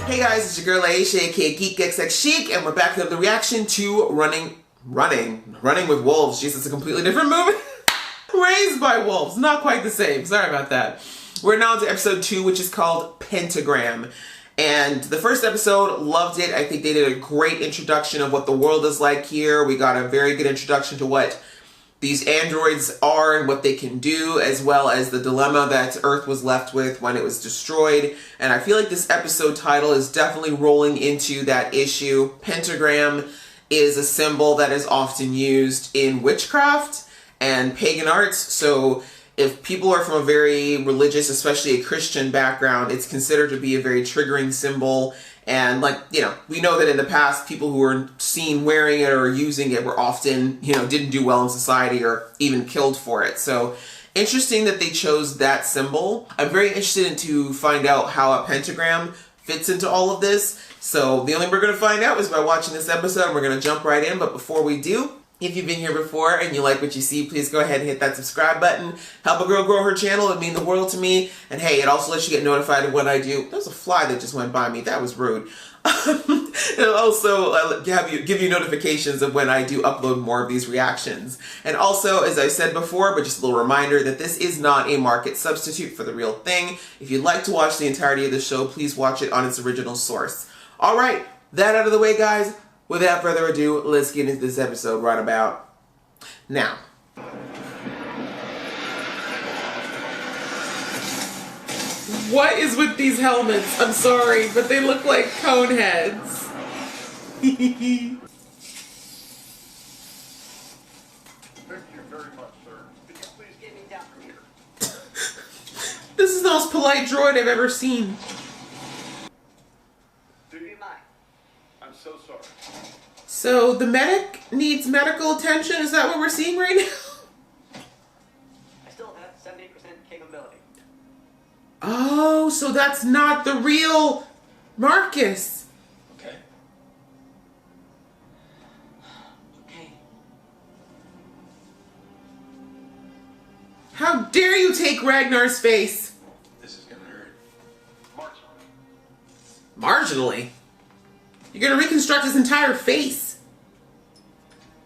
Hey guys, it's your girl Aisha, aka Geek XX Chic, and we're back with the reaction to Running with Wolves. Jeez, it's a completely different movie. Raised by Wolves, not quite the same. Sorry about that. We're now to episode 2, which is called Pentagram. And the first episode, loved it. I think they did a great introduction of what the world is like here. We got a very good introduction to what these androids are and what they can do, as well as the dilemma that Earth was left with when it was destroyed. And I feel like this episode title is definitely rolling into that issue. Pentagram is a symbol that is often used in witchcraft and pagan arts. So if people are from a very religious, especially a Christian background, it's considered to be a very triggering symbol. And like, you know, we know that in the past, people who were seen wearing it or using it were often, you know, didn't do well in society or even killed for it. So interesting that they chose that symbol. I'm very interested to find out how a pentagram fits into all of this. So the only way we're going to find out is by watching this episode, and we're going to jump right in. But before we do, if you've been here before and you like what you see, please go ahead and hit that subscribe button. Help a girl grow her channel. It would mean the world to me. And hey, it also lets you get notified of when I do. There was a fly that just went by me. That was rude. It'll also give you notifications of when I do upload more of these reactions. And also, as I said before, but just a little reminder that this is not a market substitute for the real thing. If you'd like to watch the entirety of the show, please watch it on its original source. All right, that out of the way, guys. Without further ado, let's get into this episode right about now. What is with these helmets? I'm sorry, but they look like cone heads. Thank you very much, sir. Could you please get me down from here? This is the most polite droid I've ever seen. Do you mind? I'm so sorry. So the medic needs medical attention? Is that what we're seeing right now? I still have 70% capability. Oh, so that's not the real Marcus. Okay. Okay. How dare you take Ragnar's face? This is gonna hurt. Marginally? You're gonna reconstruct his entire face.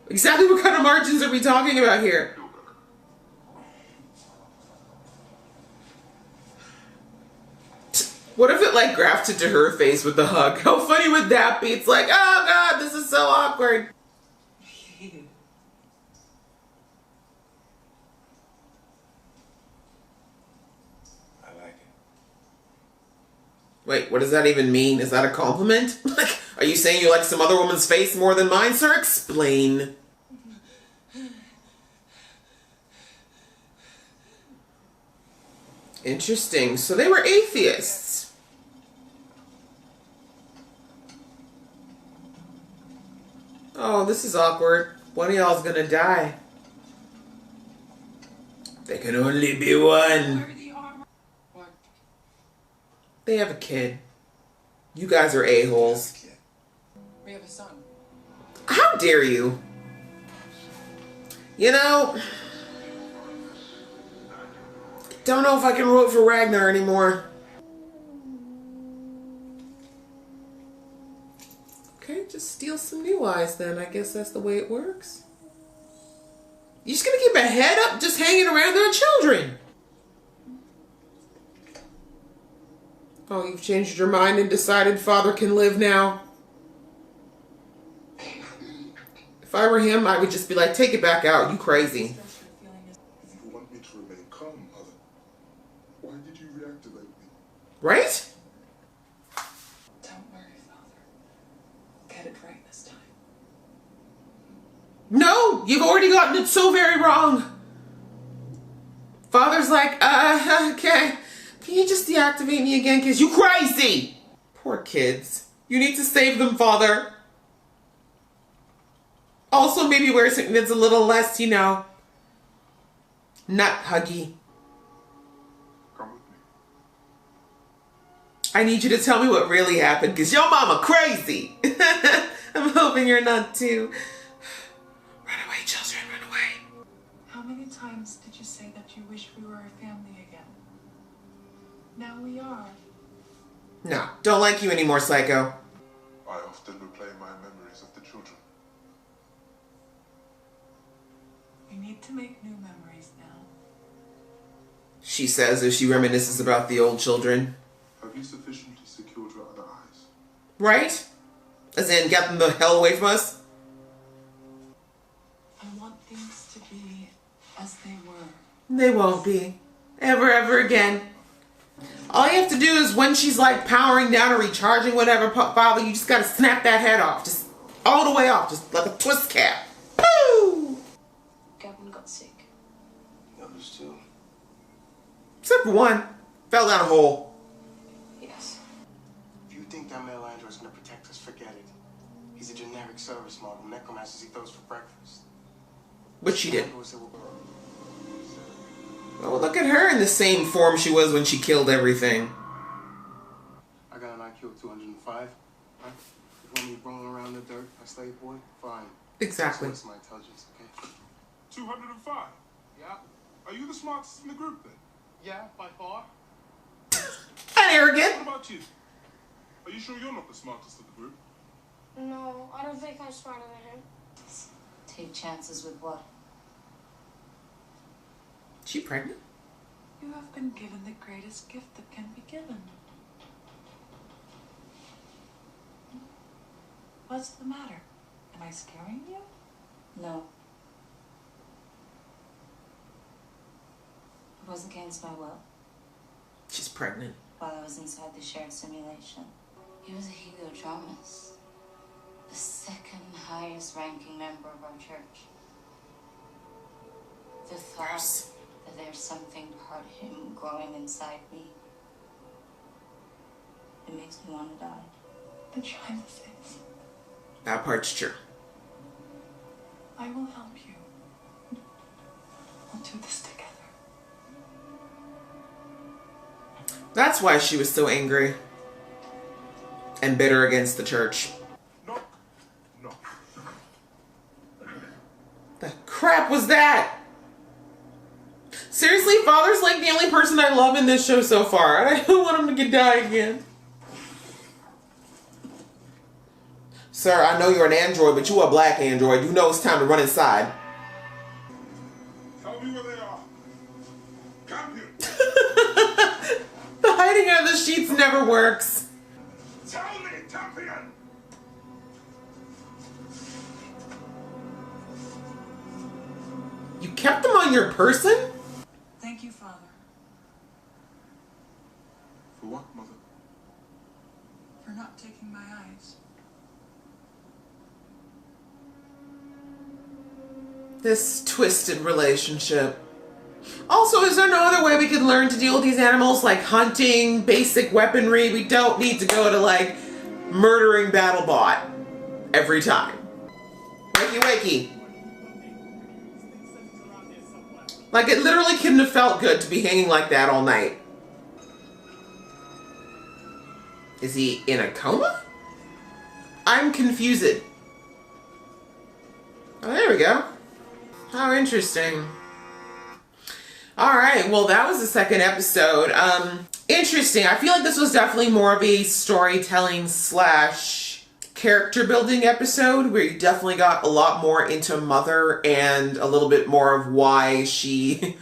Exactly what kind of margins are we talking about here? What if it like grafted to her face with the hug? How funny would that be? It's like, oh god, this is so awkward. I like it. Wait, what does that even mean? Is that a compliment? Like, are you saying you like some other woman's face more than mine, sir? Explain. Interesting. So they were atheists. Oh, this is awkward. One of y'all's gonna die. There can only be one. They have a kid. You guys are a-holes. We have a son. How dare you? You know, don't know if I can root for Ragnar anymore. Okay, just steal some new eyes then. I guess that's the way it works. You just gonna keep a head up just hanging around their children? Oh, you've changed your mind and decided father can live now? If I were him, I would just be like, take it back out, you crazy. You want me to remain calm, mother? Why did you reactivate me? Right? Don't worry, Father. Get it right this time. No, you've already gotten it so very wrong. Father's like, okay. Can you just deactivate me again? Because you crazy. Poor kids. You need to save them, Father. Also, maybe wear something that's a little less, you know, not huggy. Come with me. I need you to tell me what really happened, because your mama crazy. I'm hoping you're not too. Run away, children, run away. How many times did you say that you wish we were a family again? Now we are. No, don't like you anymore, Psycho. I often replay my memories of the children. We need to make new memories now. She says as she reminisces about the old children. Have you sufficiently secured your other eyes? Right? As in, get them the hell away from us? I want things to be as they were. They won't be. Ever again. All you have to do is when she's like powering down or recharging whatever, Father, you just gotta snap that head off. Just all the way off. Just like a twist cap. Woo! Gavin got sick. The others too. Except for one. Fell down a hole. Yes. If you think that male android's gonna protect us, forget it. He's a generic service model, necromancers he throws for breakfast. Which she did. Androids that will- Oh, look at her in the same form she was when she killed everything. I got an IQ of 205. Right? You want me rolling around the dirt, a slave boy? Fine. Exactly. That's my intelligence, okay? 205? Yeah. Are you the smartest in the group then? Yeah, by far. And arrogant. What about you? Are you sure you're not the smartest of the group? No, I don't think I'm smarter than him. Take chances with what? She pregnant? You have been given the greatest gift that can be given. What's the matter? Am I scaring you? No. It was against my will She's pregnant. while I was inside the shared simulation. He was a Heliodramus, the second highest ranking member of our church. The thought that there's something part of him growing inside me, it makes me want to die. The choice is, That part's true. I will help you. We'll do this together. That's why she was so angry and bitter against the church. No. No. The crap was that? Seriously, Father's like the only person I love in this show so far. I don't want him to die again. Sir, I know you're an android, but you are a black android. You know it's time to run inside. Tell me where they are. Come here. The hiding under the sheets never works. Tell me, Tapian. You kept them on your person? Thank you, Father, For what, Mother? for not taking my eyes. This twisted relationship. Also, is there no other way we could learn to deal with these animals? Like hunting, basic weaponry? We don't need to go to like murdering BattleBot every time. Wakey wakey. Like it literally couldn't have felt good to be hanging like that all night. Is he in a coma? I'm confused. Oh, there we go. How interesting. Alright, well that was the second episode. Interesting. I feel like this was definitely more of a storytelling slash character building episode where you definitely got a lot more into Mother and a little bit more of why she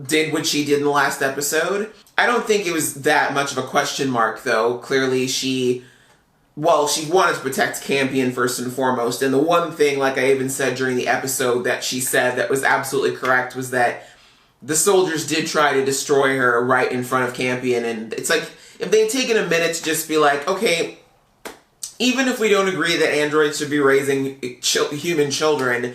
did what she did in the last episode. I don't think it was that much of a question mark though. Clearly she wanted to protect Campion first and foremost, and the one thing, like I even said during the episode, that she said that was absolutely correct was that the soldiers did try to destroy her right in front of Campion, and it's like, if they had taken a minute to just be like, okay, even if we don't agree that androids should be raising human children,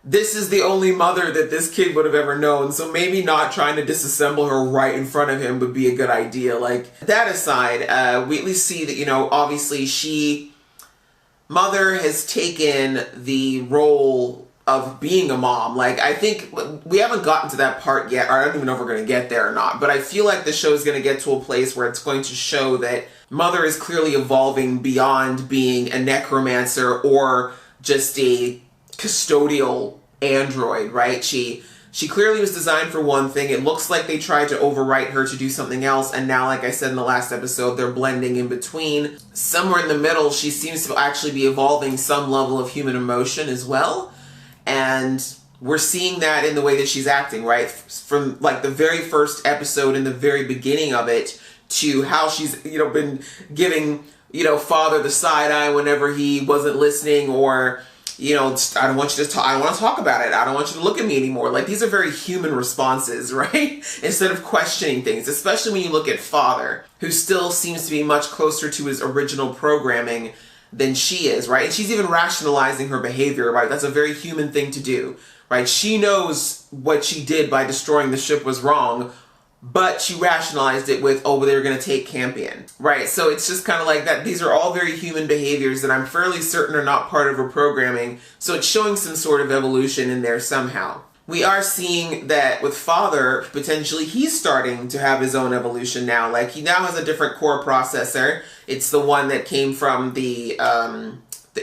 this is the only mother that this kid would have ever known, so maybe not trying to disassemble her right in front of him would be a good idea. Like, that aside, we at least see that, you know, obviously Mother has taken the role of being a mom. Like, I think we haven't gotten to that part yet, or I don't even know if we're going to get there or not, but I feel like the show's going to get to a place where it's going to show that Mother is clearly evolving beyond being a necromancer or just a custodial android, right? She She clearly was designed for one thing. It looks like they tried to overwrite her to do something else, and now, like I said in the last episode, they're blending in between. Somewhere in the middle, she seems to actually be evolving some level of human emotion as well, and we're seeing that in the way that she's acting, right? From like the very first episode in the very beginning of it to how she's, been giving, father the side eye whenever he wasn't listening, or I don't want you to talk. I don't want to talk about it. I don't want you to look at me anymore. Like, these are very human responses, right? Instead of questioning things, especially when you look at father, who still seems to be much closer to his original programming than she is, right? And she's even rationalizing her behavior, right? That's a very human thing to do, right? She knows what she did by destroying the ship was wrong, but she rationalized it with, oh, well, they were going to take Campion, right? So it's just kind of like that. These are all very human behaviors that I'm fairly certain are not part of her programming. So it's showing some sort of evolution in there somehow. We are seeing that with father, potentially he's starting to have his own evolution now. Like, he now has a different core processor. It's the one that came from the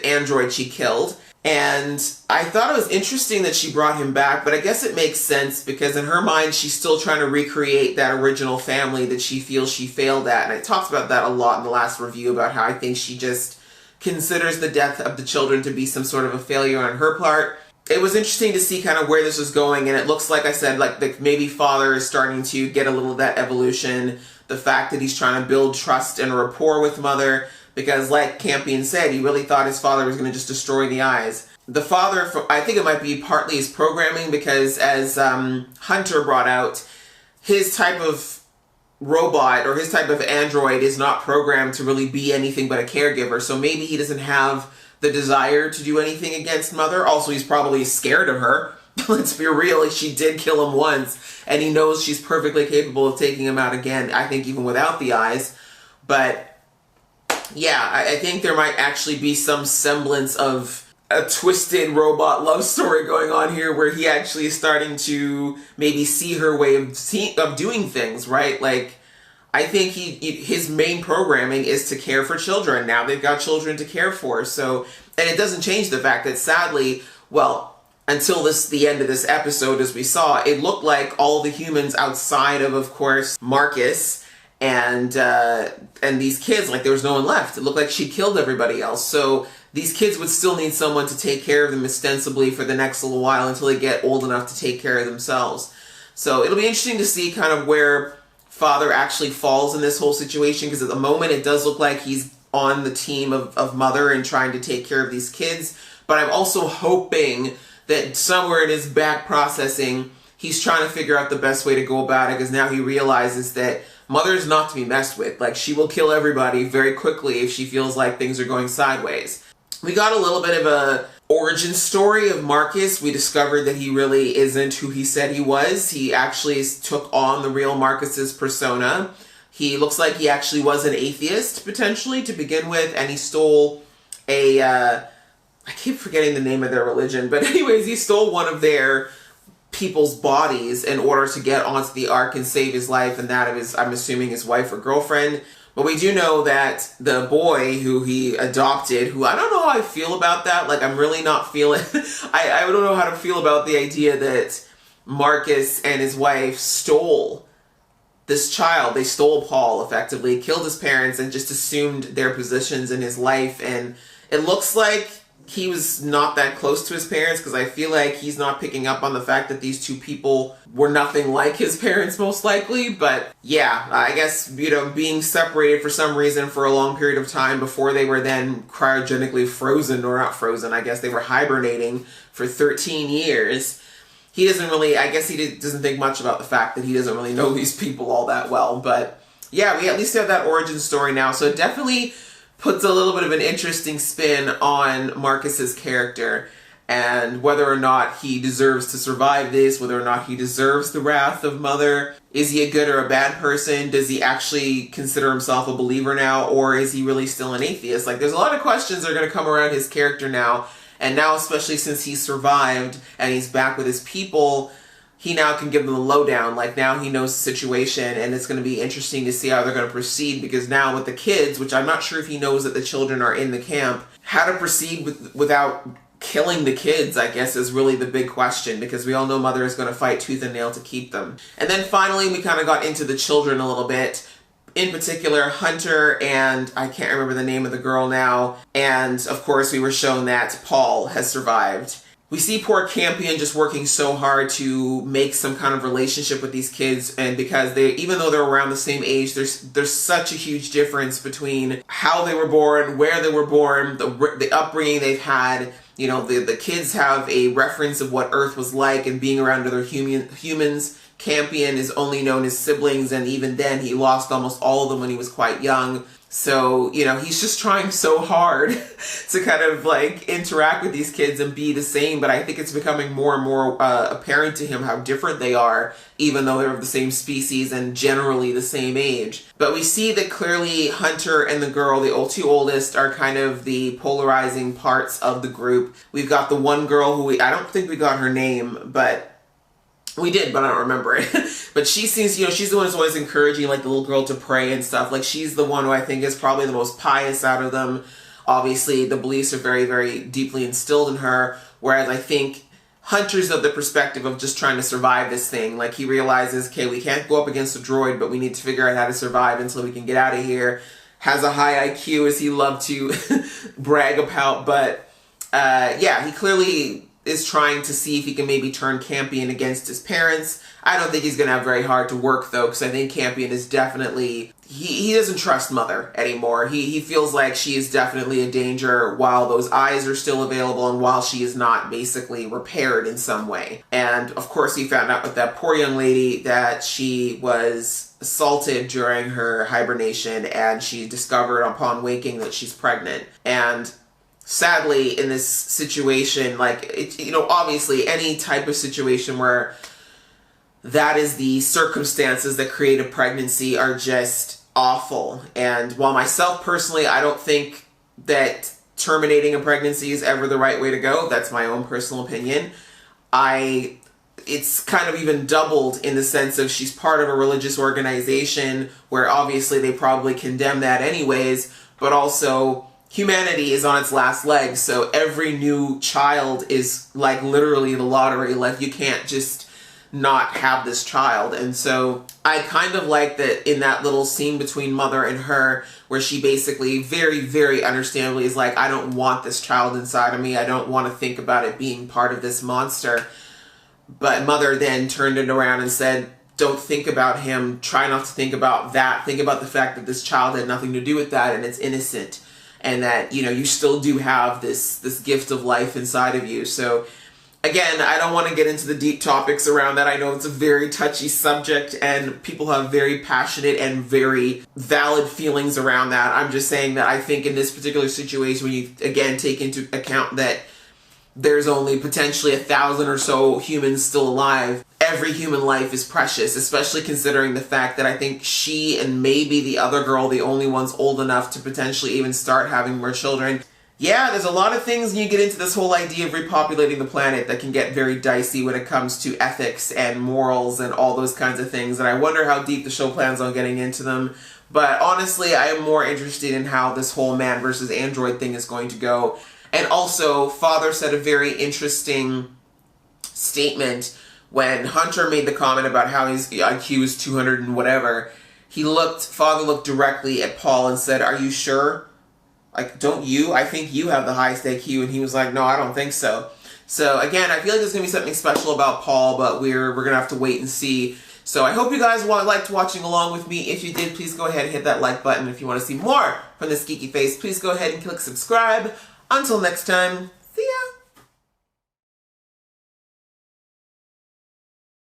android she killed. And I thought it was interesting that she brought him back, but I guess it makes sense because in her mind, she's still trying to recreate that original family that she feels she failed at. And I talked about that a lot in the last review, about how I think she just considers the death of the children to be some sort of a failure on her part. It was interesting to see kind of where this was going, and it looks like I said, like maybe father is starting to get a little of that evolution. The fact that he's trying to build trust and rapport with mother, because like Campion said, he really thought his father was going to just destroy the eyes. The father, I think it might be partly his programming, because as Hunter brought out, his type of robot or his type of android is not programmed to really be anything but a caregiver. So maybe he doesn't have the desire to do anything against mother. Also, he's probably scared of her. Let's be real, she did kill him once, and he knows she's perfectly capable of taking him out again, I think even without the eyes. But yeah, I think there might actually be some semblance of a twisted robot love story going on here, where he actually is starting to maybe see her way of doing things, right? Like, I think his main programming is to care for children. Now they've got children to care for. So, and it doesn't change the fact that sadly, well, until the end of this episode, as we saw, it looked like all the humans outside of course, Marcus and these kids, like there was no one left. It looked like she killed everybody else. So these kids would still need someone to take care of them ostensibly for the next little while until they get old enough to take care of themselves. So it'll be interesting to see kind of where father actually falls in this whole situation, because at the moment it does look like he's on the team of mother and trying to take care of these kids. But I'm also hoping that somewhere in his back processing, he's trying to figure out the best way to go about it, because now he realizes that mother is not to be messed with. Like, she will kill everybody very quickly if she feels like things are going sideways. We got a little bit of a origin story of Marcus. We discovered that he really isn't who he said he was. He actually took on the real Marcus's persona. He looks like he actually was an atheist, potentially, to begin with, and he stole a, I keep forgetting the name of their religion, but anyways, he stole one of their people's bodies in order to get onto the Ark and save his life and that of his, I'm assuming, his wife or girlfriend. But we do know that the boy who he adopted, who I don't know how I feel about that. Like, I'm really not feeling, I don't know how to feel about the idea that Marcus and his wife stole this child. They stole Paul, effectively, killed his parents, and just assumed their positions in his life. And it looks like he was not that close to his parents, because I feel like he's not picking up on the fact that these two people were nothing like his parents, most likely. But yeah, I guess, being separated for some reason for a long period of time before they were then cryogenically frozen, or not frozen, I guess they were hibernating for 13 years. He doesn't really, I guess he doesn't think much about the fact that he doesn't really know these people all that well. But yeah, we at least have that origin story now. So it definitely puts a little bit of an interesting spin on Marcus's character, and whether or not he deserves to survive this, whether or not he deserves the wrath of mother. Is he a good or a bad person? Does he actually consider himself a believer now, or is he really still an atheist? Like, there's a lot of questions that are going to come around his character now, and now, especially since he survived and he's back with his people, he now can give them the lowdown. Like, now he knows the situation, and it's going to be interesting to see how they're going to proceed, because now with the kids, which I'm not sure if he knows that the children are in the camp, how to proceed without killing the kids, I guess, is really the big question, because we all know Mother is going to fight tooth and nail to keep them. And then finally, we kind of got into the children a little bit. In particular, Hunter and I can't remember the name of the girl now. And of course, we were shown that Paul has survived. We see poor Campion just working so hard to make some kind of relationship with these kids, and because they, even though they're around the same age, there's such a huge difference between how they were born, where they were born, the upbringing they've had. You know, the kids have a reference of what Earth was like and being around other humans. Campion is only known as siblings, and even then he lost almost all of them when he was quite young. So, you know, he's just trying so hard to kind of like interact with these kids and be the same, but I think it's becoming more and more apparent to him how different they are, even though they're of the same species and generally the same age. But we see that clearly Hunter and the girl, the two oldest, are kind of the polarizing parts of the group. We've got the one girl who I don't think we got her name, but we did, but I don't remember it. But she seems, you know, she's the one who's always encouraging, like, the little girl to pray and stuff. Like, she's the one who I think is probably the most pious out of them. Obviously, the beliefs are very, very deeply instilled in her. Whereas I think Hunter's of the perspective of just trying to survive this thing. Like, he realizes, okay, we can't go up against a droid, but we need to figure out how to survive until we can get out of here. Has a high IQ, as he loved to brag about. But, yeah, he clearly is trying to see if he can maybe turn Campion against his parents. I don't think he's going to have very hard to work, though, because I think Campion is definitely... He doesn't trust Mother anymore. He feels like she is definitely a danger while those eyes are still available and while she is not basically repaired in some way. And, of course, he found out with that poor young lady that she was assaulted during her hibernation, and she discovered upon waking that she's pregnant. And sadly, in this situation, like, you know, obviously any type of situation where that is the circumstances that create a pregnancy are just awful. And while myself personally, I don't think that terminating a pregnancy is ever the right way to go. That's my own personal opinion. It's kind of even doubled in the sense of she's part of a religious organization where obviously they probably condemn that anyways, but also humanity is on its last legs, so every new child is like literally the lottery. Like, you can't just not have this child. And so I kind of like that in that little scene between Mother and her, where she basically very, very understandably is like, I don't want this child inside of me. I don't want to think about it being part of this monster. But Mother then turned it around and said, don't think about him. Try not to think about that. Think about the fact that this child had nothing to do with that and it's innocent. And that, you know, you still do have this gift of life inside of you. So, again, I don't want to get into the deep topics around that. I know it's a very touchy subject and people have very passionate and very valid feelings around that. I'm just saying that I think in this particular situation, when you, again, take into account that there's only potentially 1,000 or so humans still alive, every human life is precious, especially considering the fact that I think she and maybe the other girl, the only ones old enough to potentially even start having more children. Yeah, there's a lot of things when you get into this whole idea of repopulating the planet that can get very dicey when it comes to ethics and morals and all those kinds of things, and I wonder how deep the show plans on getting into them. But honestly, I am more interested in how this whole man versus android thing is going to go. And also, Father said a very interesting statement when Hunter made the comment about how his IQ is 200 and whatever. Father looked directly at Paul and said, "Are you sure? Like, don't you? I think you have the highest IQ." And he was like, "No, I don't think so." So again, I feel like there's going to be something special about Paul, but we're going to have to wait and see. So I hope you guys liked watching along with me. If you did, please go ahead and hit that like button. If you want to see more from this geeky face, please go ahead and click subscribe. Until next time,